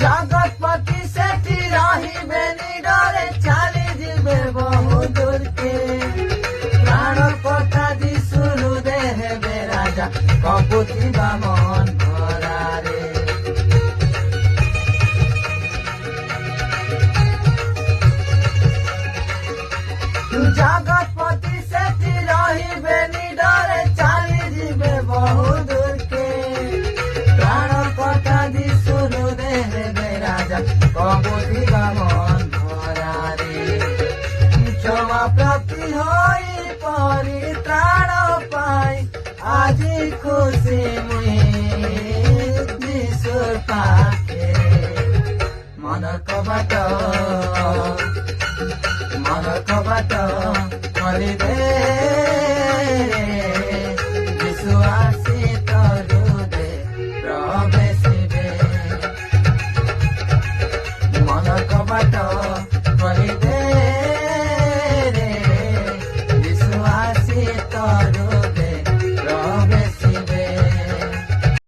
জগৎপতি সেটি রহিবে নিডরে, চালি ଯିବେ বহু দূরকে। প্রাণ কথা যিশুরু দেহে রাজা, কপুথিবা মন ভরারে। জগৎপতি সেটি রহিবে নিডরে, চালি ଯିବେ বহু দূরকে। প্রাণ কথা যিশুরু দেহে রাজা, কপুথিবা মন ভরারে। ক্ষমা প্রাপ্তি হই পরিত্রাণ পাই, আজি খুশি মুই যিশুর পাখে। মন কবাট খুলি দে, যিশু আসি তরু দে প্রবেশিবে। মন কবাট খুলি দে, যিশু আসি তরু